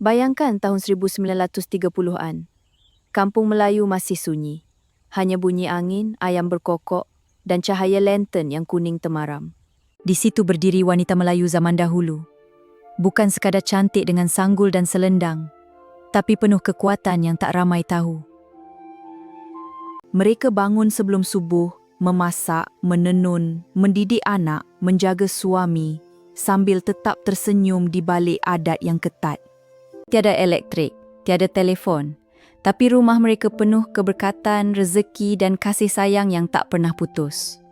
Bayangkan tahun 1930-an. Kampung Melayu masih sunyi. Hanya bunyi angin, ayam berkokok, dan cahaya lantern yang kuning temaram. Di situ berdiri wanita Melayu zaman dahulu. Bukan sekadar cantik dengan sanggul dan selendang, tapi penuh kekuatan yang tak ramai tahu. Mereka bangun sebelum subuh, memasak, menenun, mendidik anak, menjaga suami, sambil tetap tersenyum di balik adat yang ketat. Tiada elektrik, tiada telefon, tapi rumah mereka penuh keberkatan, rezeki dan kasih sayang yang tak pernah putus.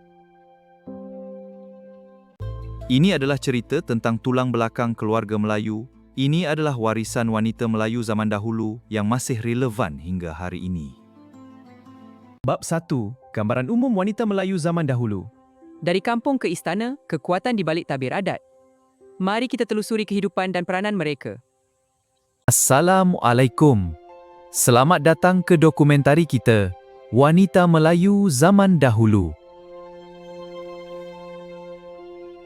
Ini adalah cerita tentang tulang belakang keluarga Melayu. Ini adalah warisan wanita Melayu zaman dahulu yang masih relevan hingga hari ini. Bab 1. Gambaran umum wanita Melayu zaman dahulu. Dari kampung ke istana, kekuatan di balik tabir adat. Mari kita telusuri kehidupan dan peranan mereka. Assalamualaikum. Selamat datang ke dokumentari kita, Wanita Melayu Zaman Dahulu.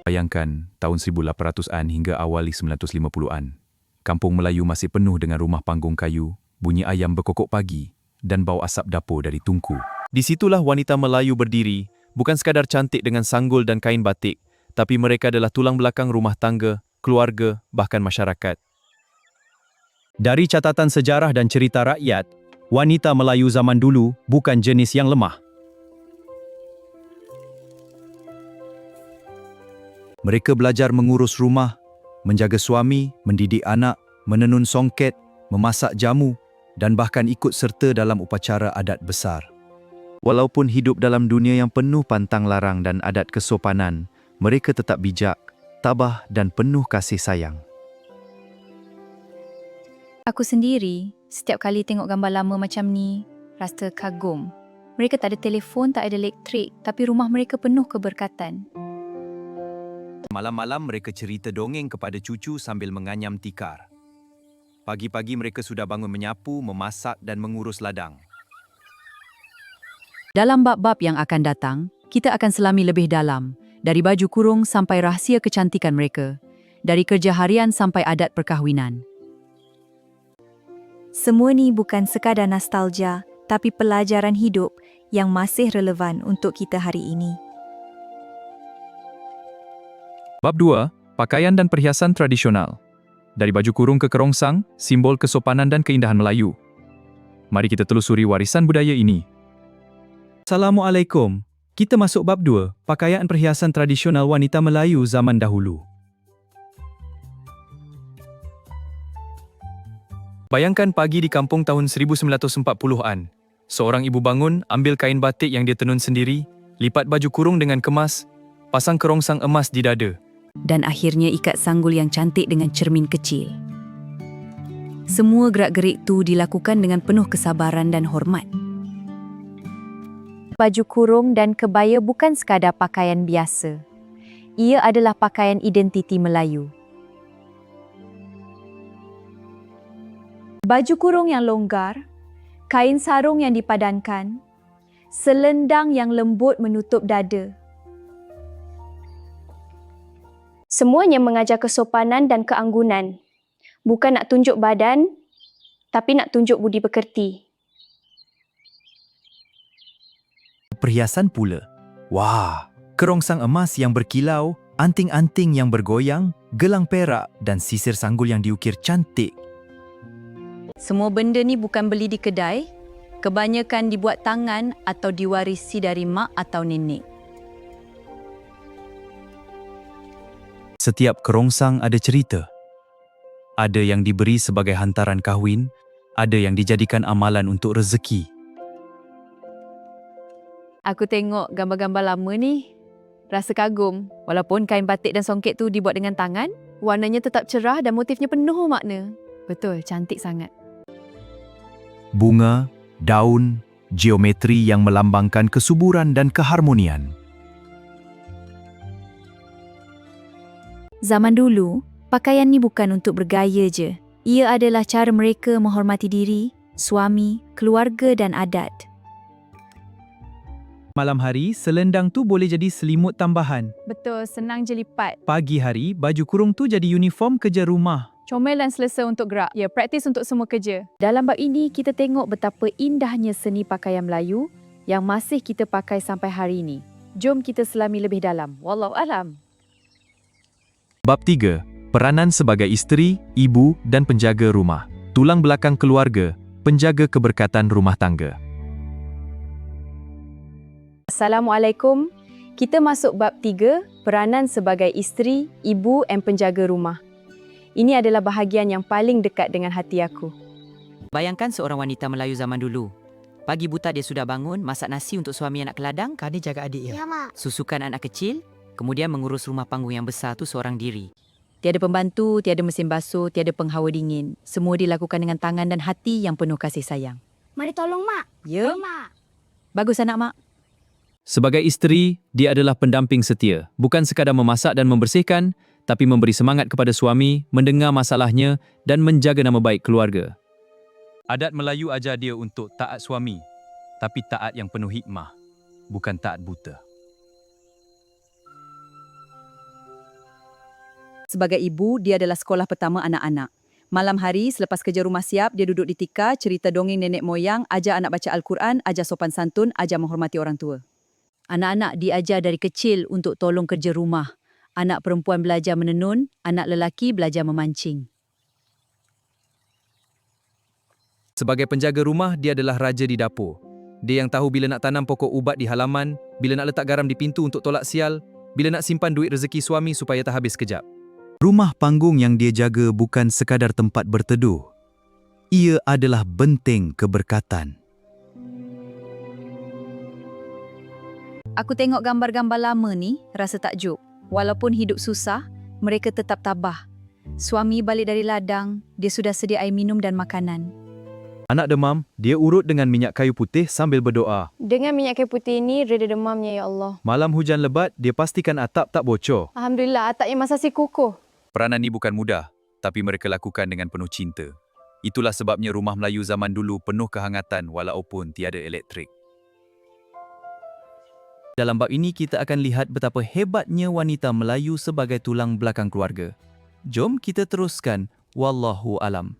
Bayangkan, tahun 1800-an hingga awal 1950-an. Kampung Melayu masih penuh dengan rumah panggung kayu, bunyi ayam berkokok pagi, dan bau asap dapur dari tungku. Di situlah wanita Melayu berdiri, bukan sekadar cantik dengan sanggul dan kain batik, tapi mereka adalah tulang belakang rumah tangga, keluarga, bahkan masyarakat. Dari catatan sejarah dan cerita rakyat, wanita Melayu zaman dulu bukan jenis yang lemah. Mereka belajar mengurus rumah, menjaga suami, mendidik anak, menenun songket, memasak jamu, dan bahkan ikut serta dalam upacara adat besar. Walaupun hidup dalam dunia yang penuh pantang larang dan adat kesopanan, mereka tetap bijak, tabah dan penuh kasih sayang. Aku sendiri, setiap kali tengok gambar lama macam ni, rasa kagum. Mereka tak ada telefon, tak ada elektrik, tapi rumah mereka penuh keberkatan. Malam-malam mereka cerita dongeng kepada cucu sambil menganyam tikar. Pagi-pagi mereka sudah bangun menyapu, memasak dan mengurus ladang. Dalam bab-bab yang akan datang, kita akan selami lebih dalam, dari baju kurung sampai rahsia kecantikan mereka, dari kerja harian sampai adat perkahwinan. Semua ni bukan sekadar nostalgia, tapi pelajaran hidup yang masih relevan untuk kita hari ini. Bab 2. Pakaian dan perhiasan tradisional. Dari baju kurung ke kerongsang, simbol kesopanan dan keindahan Melayu. Mari kita telusuri warisan budaya ini. Assalamualaikum. Kita masuk bab 2, pakaian perhiasan tradisional wanita Melayu zaman dahulu. Bayangkan pagi di kampung tahun 1940-an. Seorang ibu bangun, ambil kain batik yang dia tenun sendiri, lipat baju kurung dengan kemas, pasang kerongsang emas di dada. Dan akhirnya ikat sanggul yang cantik dengan cermin kecil. Semua gerak-gerik tu dilakukan dengan penuh kesabaran dan hormat. Baju kurung dan kebaya bukan sekadar pakaian biasa. Ia adalah pakaian identiti Melayu. Baju kurung yang longgar, kain sarung yang dipadankan, selendang yang lembut menutup dada. Semuanya mengajar kesopanan dan keanggunan. Bukan nak tunjuk badan, tapi nak tunjuk budi pekerti. Perhiasan pula. Wah, kerongsang emas yang berkilau, anting-anting yang bergoyang, gelang perak dan sisir sanggul yang diukir cantik. Semua benda ni bukan beli di kedai, kebanyakan dibuat tangan atau diwarisi dari mak atau nenek. Setiap kerongsang ada cerita. Ada yang diberi sebagai hantaran kahwin, ada yang dijadikan amalan untuk rezeki. Aku tengok gambar-gambar lama ni, rasa kagum. Walaupun kain batik dan songket tu dibuat dengan tangan, warnanya tetap cerah dan motifnya penuh makna. Betul, cantik sangat. Bunga, daun, geometri yang melambangkan kesuburan dan keharmonian. Zaman dulu, pakaian ni bukan untuk bergaya je. Ia adalah cara mereka menghormati diri, suami, keluarga dan adat. Malam hari, selendang tu boleh jadi selimut tambahan. Betul, senang je lipat. Pagi hari, baju kurung tu jadi uniform kerja rumah. Comel dan selesa untuk gerak. Ya, praktis untuk semua kerja. Dalam bab ini, kita tengok betapa indahnya seni pakaian Melayu yang masih kita pakai sampai hari ini. Jom kita selami lebih dalam. Wallahualam. Bab 3. Peranan sebagai isteri, ibu dan penjaga rumah. Tulang belakang keluarga, penjaga keberkatan rumah tangga. Assalamualaikum. Kita masuk bab 3, peranan sebagai isteri, ibu dan penjaga rumah. Ini adalah bahagian yang paling dekat dengan hati aku. Bayangkan seorang wanita Melayu zaman dulu. Pagi buta dia sudah bangun, masak nasi untuk suami anak ke ladang, Kak, ni jaga adik ya. Ya, Mak. susukan anak kecil, kemudian mengurus rumah panggung yang besar tu seorang diri. Tiada pembantu, tiada mesin basuh, tiada penghawa dingin. Semua dilakukan dengan tangan dan hati yang penuh kasih sayang. Mari tolong, Mak. Ya? Mak. Bagus anak mak. Sebagai isteri, dia adalah pendamping setia. Bukan sekadar memasak dan membersihkan, tapi memberi semangat kepada suami, mendengar masalahnya dan menjaga nama baik keluarga. Adat Melayu ajar dia untuk taat suami, tapi taat yang penuh hikmah, bukan taat buta. Sebagai ibu, dia adalah sekolah pertama anak-anak. Malam hari, selepas kerja rumah siap, dia duduk di tikar, cerita dongeng nenek moyang, ajar anak baca Al-Quran, ajar sopan santun, ajar menghormati orang tua. Anak-anak diajar dari kecil untuk tolong kerja rumah. Anak perempuan belajar menenun, anak lelaki belajar memancing. Sebagai penjaga rumah, dia adalah raja di dapur. Dia yang tahu bila nak tanam pokok ubat di halaman, bila nak letak garam di pintu untuk tolak sial, bila nak simpan duit rezeki suami supaya tak habis kejap. Rumah panggung yang dia jaga bukan sekadar tempat berteduh. Ia adalah benteng keberkatan. Aku tengok gambar-gambar lama ni, rasa takjub. Walaupun hidup susah, mereka tetap tabah. Suami balik dari ladang, dia sudah sedia air minum dan makanan. Anak demam, dia urut dengan minyak kayu putih sambil berdoa. Dengan minyak kayu putih ini, reda demamnya, ya Allah. Malam hujan lebat, dia pastikan atap tak bocor. Alhamdulillah, atapnya masih kukuh. Peranan ini bukan mudah, tapi mereka lakukan dengan penuh cinta. Itulah sebabnya rumah Melayu zaman dulu penuh kehangatan walaupun tiada elektrik. Dalam bab ini, kita akan lihat betapa hebatnya wanita Melayu sebagai tulang belakang keluarga. Jom kita teruskan. Wallahu alam.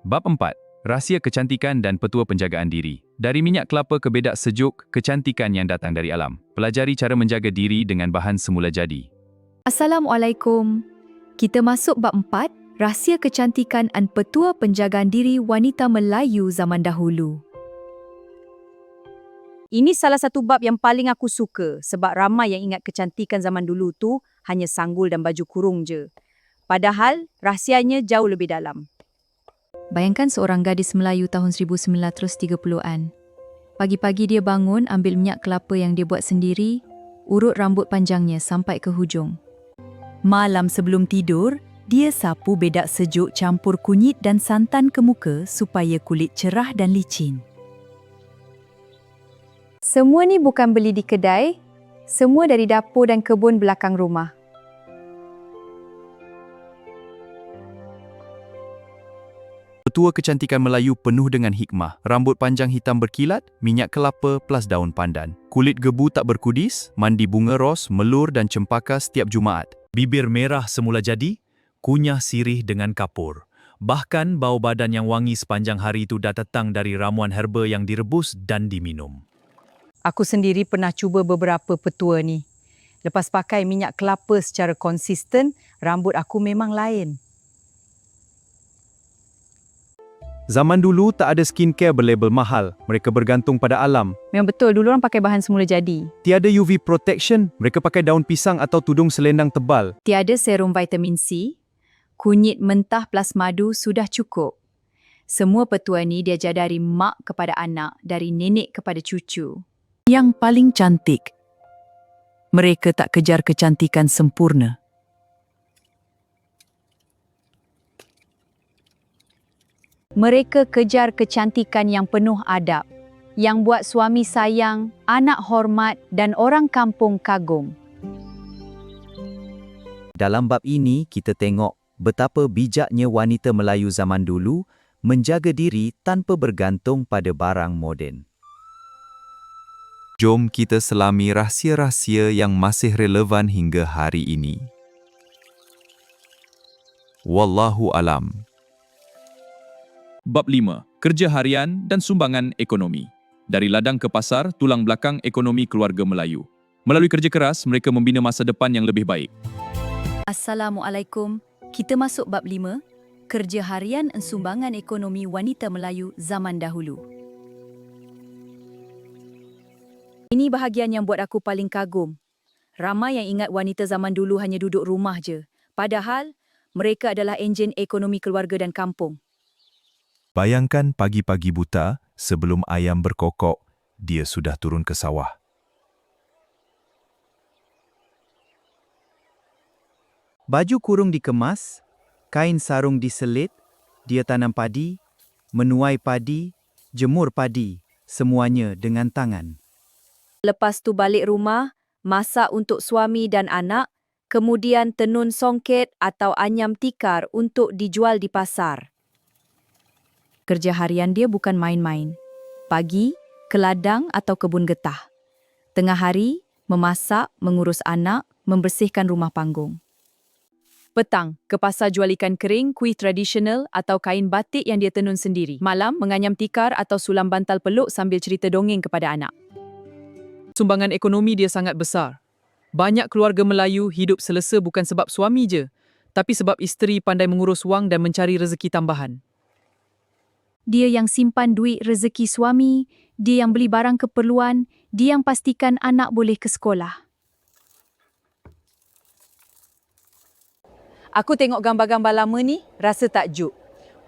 Bab 4. Rahsia kecantikan dan petua penjagaan diri. Dari minyak kelapa ke bedak sejuk, kecantikan yang datang dari alam. Pelajari cara menjaga diri dengan bahan semula jadi. Assalamualaikum. Kita masuk bab 4, rahsia kecantikan dan petua penjagaan diri wanita Melayu zaman dahulu. Ini salah satu bab yang paling aku suka sebab ramai yang ingat kecantikan zaman dulu tu hanya sanggul dan baju kurung je. Padahal, rahsianya jauh lebih dalam. Bayangkan seorang gadis Melayu tahun 1930-an. Pagi-pagi dia bangun, ambil minyak kelapa yang dia buat sendiri, urut rambut panjangnya sampai ke hujung. Malam sebelum tidur, dia sapu bedak sejuk campur kunyit dan santan ke muka supaya kulit cerah dan licin. Semua ni bukan beli di kedai, semua dari dapur dan kebun belakang rumah. Petua kecantikan Melayu penuh dengan hikmah. Rambut panjang hitam berkilat, minyak kelapa plus daun pandan. Kulit gebu tak berkudis, mandi bunga ros, melur dan cempaka setiap Jumaat. Bibir merah semula jadi, kunyah sirih dengan kapur. Bahkan bau badan yang wangi sepanjang hari itu dah datang dari ramuan herba yang direbus dan diminum. Aku sendiri pernah cuba beberapa petua ni. Lepas pakai minyak kelapa secara konsisten, rambut aku memang lain. Zaman dulu tak ada skincare berlabel mahal. Mereka bergantung pada alam. Memang betul, dulu orang pakai bahan semula jadi. Tiada UV protection, mereka pakai daun pisang atau tudung selendang tebal. Tiada serum vitamin C, kunyit mentah plus madu sudah cukup. Semua petua ni diajar dari mak kepada anak, dari nenek kepada cucu. Yang paling cantik. Mereka tak kejar kecantikan sempurna. Mereka kejar kecantikan yang penuh adab, yang buat suami sayang, anak hormat dan orang kampung kagum. Dalam bab ini, kita tengok betapa bijaknya wanita Melayu zaman dulu menjaga diri tanpa bergantung pada barang moden. Jom kita selami rahsia-rahsia yang masih relevan hingga hari ini. Wallahu alam. Bab 5. Kerja harian dan sumbangan ekonomi. Dari ladang ke pasar, tulang belakang ekonomi keluarga Melayu. Melalui kerja keras, mereka membina masa depan yang lebih baik. Assalamualaikum. Kita masuk bab 5, kerja harian dan sumbangan ekonomi wanita Melayu zaman dahulu. Ini bahagian yang buat aku paling kagum. Ramai yang ingat wanita zaman dulu hanya duduk rumah je. Padahal, mereka adalah enjin ekonomi keluarga dan kampung. Bayangkan pagi-pagi buta, sebelum ayam berkokok, dia sudah turun ke sawah. Baju kurung dikemas, kain sarung diselit, dia tanam padi, menuai padi, jemur padi, semuanya dengan tangan. Lepas tu balik rumah, masak untuk suami dan anak, kemudian tenun songket atau anyam tikar untuk dijual di pasar. Kerja harian dia bukan main-main. Pagi, ke ladang atau kebun getah. Tengah hari, memasak, mengurus anak, membersihkan rumah panggung. Petang, ke pasar jual ikan kering, kuih tradisional atau kain batik yang dia tenun sendiri. Malam, menganyam tikar atau sulam bantal peluk sambil cerita dongeng kepada anak. Sumbangan ekonomi dia sangat besar. Banyak keluarga Melayu hidup selesa bukan sebab suami je, tapi sebab isteri pandai mengurus wang dan mencari rezeki tambahan. Dia yang simpan duit rezeki suami, dia yang beli barang keperluan, dia yang pastikan anak boleh ke sekolah. Aku tengok gambar-gambar lama ni, rasa takjub.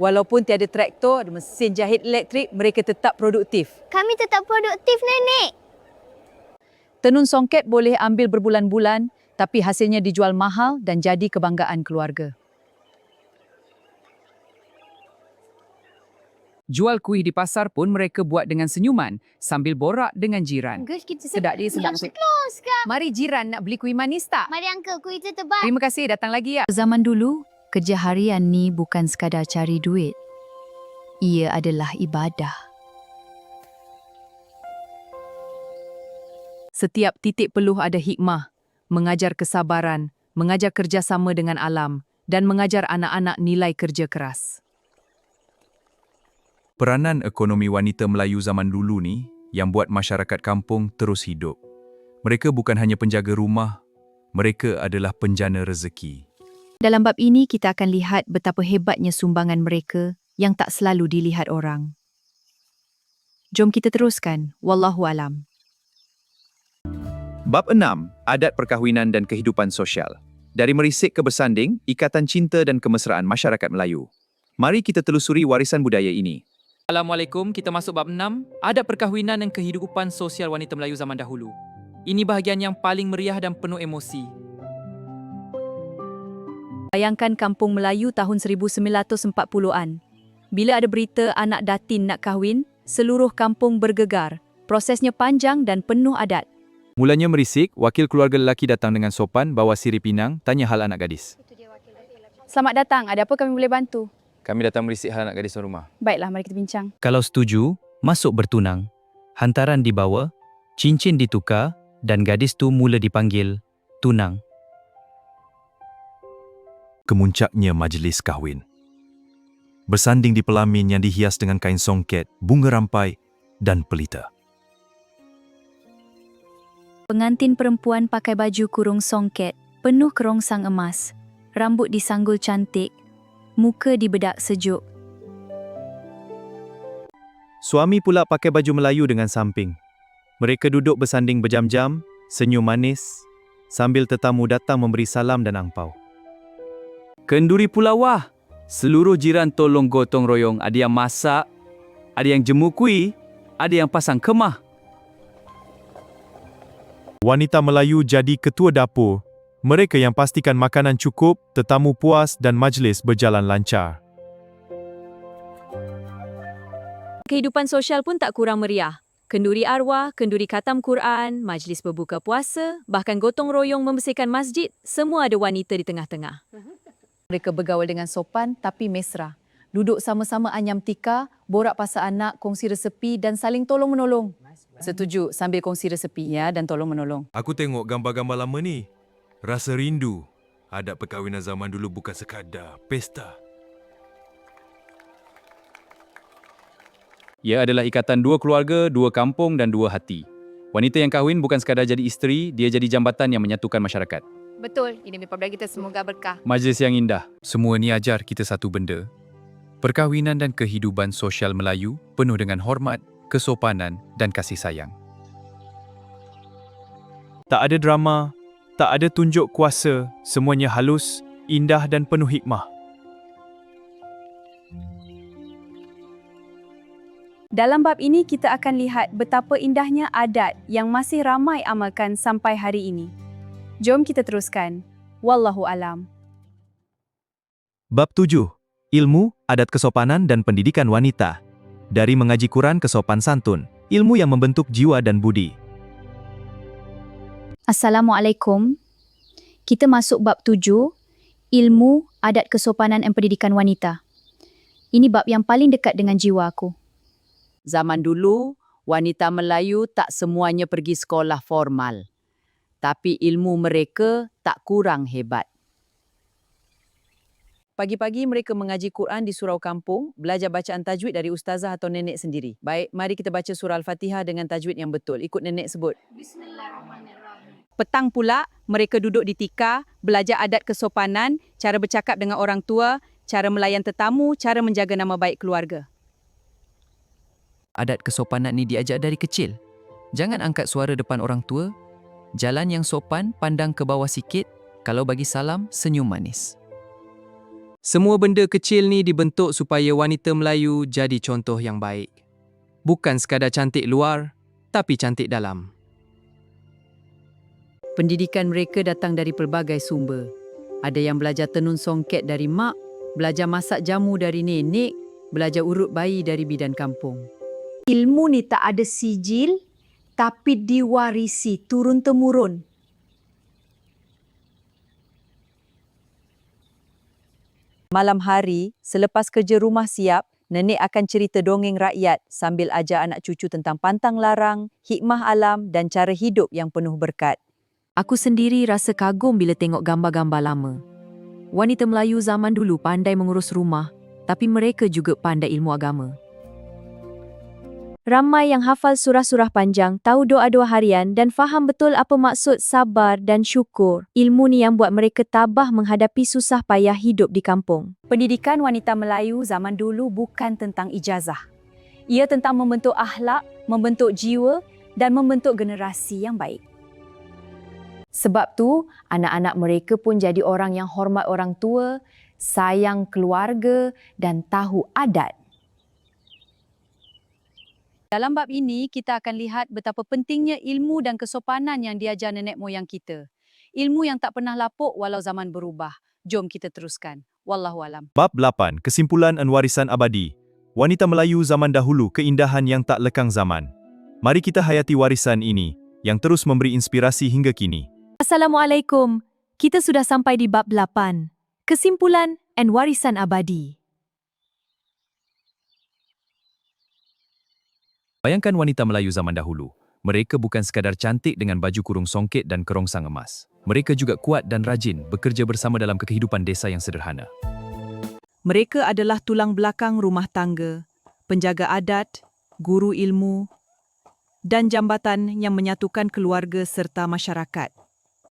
Walaupun tiada traktor, ada mesin jahit elektrik, mereka tetap produktif. Kami tetap produktif, Nenek. Tenun songket boleh ambil berbulan-bulan, tapi hasilnya dijual mahal dan jadi kebanggaan keluarga. Jual kuih di pasar pun mereka buat dengan senyuman sambil borak dengan jiran. Guys, kita Sedap dia, sedap. close kan? Mari jiran nak beli kuih manis tak? Mari Uncle, kuih itu tebal. Terima kasih, datang lagi ya. Zaman dulu, kerja harian ni bukan sekadar cari duit. Ia adalah ibadah. Setiap titik peluh ada hikmah, mengajar kesabaran, mengajar kerjasama dengan alam, dan mengajar anak-anak nilai kerja keras. Peranan ekonomi wanita Melayu zaman dulu ni yang buat masyarakat kampung terus hidup. Mereka bukan hanya penjaga rumah, mereka adalah penjana rezeki. Dalam bab ini, kita akan lihat betapa hebatnya sumbangan mereka yang tak selalu dilihat orang. Jom kita teruskan. Wallahu alam. Bab 6. Adat perkahwinan dan kehidupan sosial. Dari merisik ke bersanding, ikatan cinta dan kemesraan masyarakat Melayu. Mari kita telusuri warisan budaya ini. Assalamualaikum, kita masuk bab 6, adat perkahwinan dan kehidupan sosial wanita Melayu zaman dahulu. Ini bahagian yang paling meriah dan penuh emosi. Bayangkan kampung Melayu tahun 1940-an. Bila ada berita anak datin nak kahwin, seluruh kampung bergegar. Prosesnya panjang dan penuh adat. Mulanya merisik, wakil keluarga lelaki datang dengan sopan, bawa sirih pinang, tanya hal anak gadis. Selamat datang, ada apa kami boleh bantu? Kami datang merisik hal anak gadis tuan rumah. Baiklah, mari kita bincang. Kalau setuju, masuk bertunang. Hantaran dibawa, cincin ditukar dan gadis tu mula dipanggil tunang. Kemuncaknya majlis kahwin. Bersanding di pelamin yang dihias dengan kain songket, bunga rampai dan pelita. Pengantin perempuan pakai baju kurung songket, penuh kerongsang emas. Rambut disanggul cantik, muka dibedak sejuk. Suami pula pakai baju Melayu dengan samping. Mereka duduk bersanding berjam-jam, senyum manis, sambil tetamu datang memberi salam dan angpau. Kenduri pula wah. Seluruh jiran tolong gotong royong. Ada yang masak, ada yang jemur kuih, ada yang pasang kemah. Wanita Melayu jadi ketua dapur. Mereka yang pastikan makanan cukup, tetamu puas dan majlis berjalan lancar. Kehidupan sosial pun tak kurang meriah. Kenduri arwah, kenduri khatam Quran, majlis berbuka puasa, bahkan gotong royong membersihkan masjid, semua ada wanita di tengah-tengah. Mereka bergaul dengan sopan tapi mesra. Duduk sama-sama anyam tikar, borak pasal anak, kongsi resepi dan saling tolong-menolong. Setuju, sambil kongsi resepi ya dan tolong-menolong. Aku tengok gambar-gambar lama ni. Rasa rindu. Adat perkahwinan zaman dulu bukan sekadar pesta. Ia adalah ikatan dua keluarga, dua kampung dan dua hati. Wanita yang kahwin bukan sekadar jadi isteri, dia jadi jambatan yang menyatukan masyarakat. Betul, ini daripada kita semoga berkah. Majlis yang indah. Semua ni ajar kita satu benda. Perkahwinan dan kehidupan sosial Melayu penuh dengan hormat, kesopanan dan kasih sayang. Tak ada drama, tak ada tunjuk kuasa, semuanya halus, indah dan penuh hikmah. Dalam bab ini kita akan lihat betapa indahnya adat yang masih ramai amalkan sampai hari ini. Jom kita teruskan. Wallahu alam. Bab 7. Ilmu, adat kesopanan dan pendidikan wanita. Dari mengaji Quran ke sopan santun, ilmu yang membentuk jiwa dan budi. Assalamualaikum. Kita masuk bab 7, ilmu, adat kesopanan dan pendidikan wanita. Ini bab yang paling dekat dengan jiwa aku. Zaman dulu, wanita Melayu tak semuanya pergi sekolah formal. Tapi ilmu mereka tak kurang hebat. Pagi-pagi mereka mengaji Quran di surau kampung, belajar bacaan tajwid dari ustazah atau nenek sendiri. Baik, mari kita baca surah Al-Fatihah dengan tajwid yang betul. Ikut nenek sebut. Petang pula, mereka duduk di tika, belajar adat kesopanan, cara bercakap dengan orang tua, cara melayan tetamu, cara menjaga nama baik keluarga. Adat kesopanan ni diajar dari kecil. Jangan angkat suara depan orang tua. Jalan yang sopan, pandang ke bawah sikit. Kalau bagi salam, senyum manis. Semua benda kecil ni dibentuk supaya wanita Melayu jadi contoh yang baik. Bukan sekadar cantik luar, tapi cantik dalam. Pendidikan mereka datang dari pelbagai sumber. Ada yang belajar tenun songket dari mak, belajar masak jamu dari nenek, belajar urut bayi dari bidan kampung. Ilmu ni tak ada sijil, tapi diwarisi turun-temurun. Malam hari, selepas kerja rumah siap, nenek akan cerita dongeng rakyat sambil ajar anak cucu tentang pantang larang, hikmah alam dan cara hidup yang penuh berkat. Aku sendiri rasa kagum bila tengok gambar-gambar lama. Wanita Melayu zaman dulu pandai mengurus rumah, tapi mereka juga pandai ilmu agama. Ramai yang hafal surah-surah panjang, tahu doa-doa harian dan faham betul apa maksud sabar dan syukur. Ilmu ni yang buat mereka tabah menghadapi susah payah hidup di kampung. Pendidikan wanita Melayu zaman dulu bukan tentang ijazah. Ia tentang membentuk akhlak, membentuk jiwa dan membentuk generasi yang baik. Sebab tu, anak-anak mereka pun jadi orang yang hormat orang tua, sayang keluarga dan tahu adat. Dalam bab ini, kita akan lihat betapa pentingnya ilmu dan kesopanan yang diajar nenek moyang kita. Ilmu yang tak pernah lapuk walau zaman berubah. Jom kita teruskan. Wallahualam. Bab 8. Kesimpulan dan warisan abadi. Wanita Melayu zaman dahulu, keindahan yang tak lekang zaman. Mari kita hayati warisan ini, yang terus memberi inspirasi hingga kini. Assalamualaikum. Kita sudah sampai di bab 8. Kesimpulan dan warisan abadi. Bayangkan wanita Melayu zaman dahulu. Mereka bukan sekadar cantik dengan baju kurung songket dan kerongsang emas. Mereka juga kuat dan rajin bekerja bersama dalam kehidupan desa yang sederhana. Mereka adalah tulang belakang rumah tangga, penjaga adat, guru ilmu, dan jambatan yang menyatukan keluarga serta masyarakat.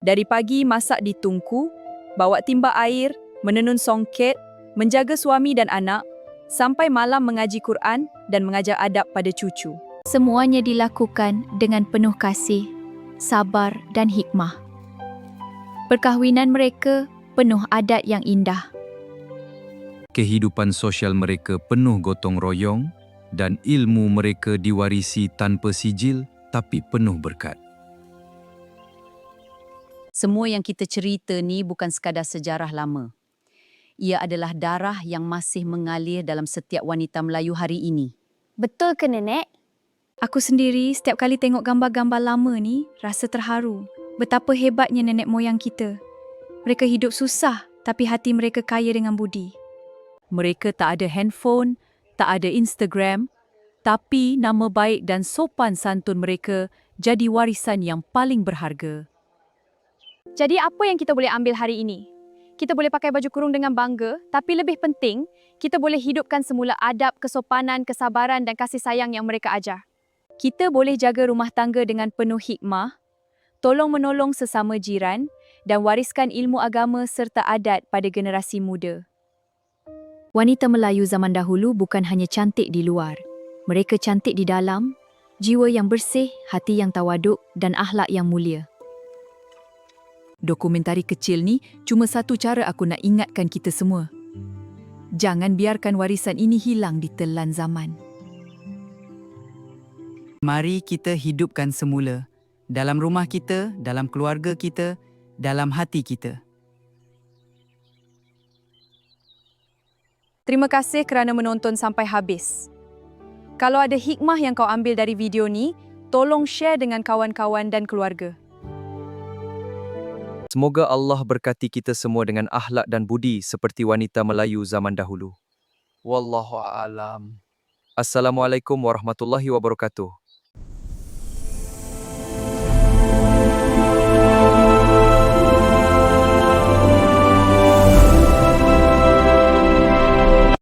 Dari pagi masak di tungku, bawa timba air, menenun songket, menjaga suami dan anak, sampai malam mengaji Quran dan mengajar adab pada cucu. Semuanya dilakukan dengan penuh kasih, sabar dan hikmah. Perkahwinan mereka penuh adat yang indah. Kehidupan sosial mereka penuh gotong royong dan ilmu mereka diwarisi tanpa sijil tapi penuh berkat. Semua yang kita cerita ni bukan sekadar sejarah lama. Ia adalah darah yang masih mengalir dalam setiap wanita Melayu hari ini. Betul ke nenek? Aku sendiri setiap kali tengok gambar-gambar lama ni, rasa terharu. Betapa hebatnya nenek moyang kita. Mereka hidup susah, tapi hati mereka kaya dengan budi. Mereka tak ada handphone, tak ada Instagram, tapi nama baik dan sopan santun mereka jadi warisan yang paling berharga. Jadi apa yang kita boleh ambil hari ini? kita boleh pakai baju kurung dengan bangga, tapi lebih penting, kita boleh hidupkan semula adab, kesopanan, kesabaran dan kasih sayang yang mereka ajar. Kita boleh jaga rumah tangga dengan penuh hikmah, tolong-menolong sesama jiran dan wariskan ilmu agama serta adat pada generasi muda. Wanita Melayu zaman dahulu bukan hanya cantik di luar. Mereka cantik di dalam, jiwa yang bersih, hati yang tawaduk dan akhlak yang mulia. Dokumentari kecil ni cuma satu cara aku nak ingatkan kita semua. Jangan biarkan warisan ini hilang di telan zaman. Mari kita hidupkan semula. Dalam rumah kita, dalam keluarga kita, dalam hati kita. Terima kasih kerana menonton sampai habis. Kalau ada hikmah yang kau ambil dari video ni, tolong share dengan kawan-kawan dan keluarga. Semoga Allah berkati kita semua dengan akhlak dan budi seperti wanita Melayu zaman dahulu. Wallahu a'lam. Assalamualaikum warahmatullahi wabarakatuh.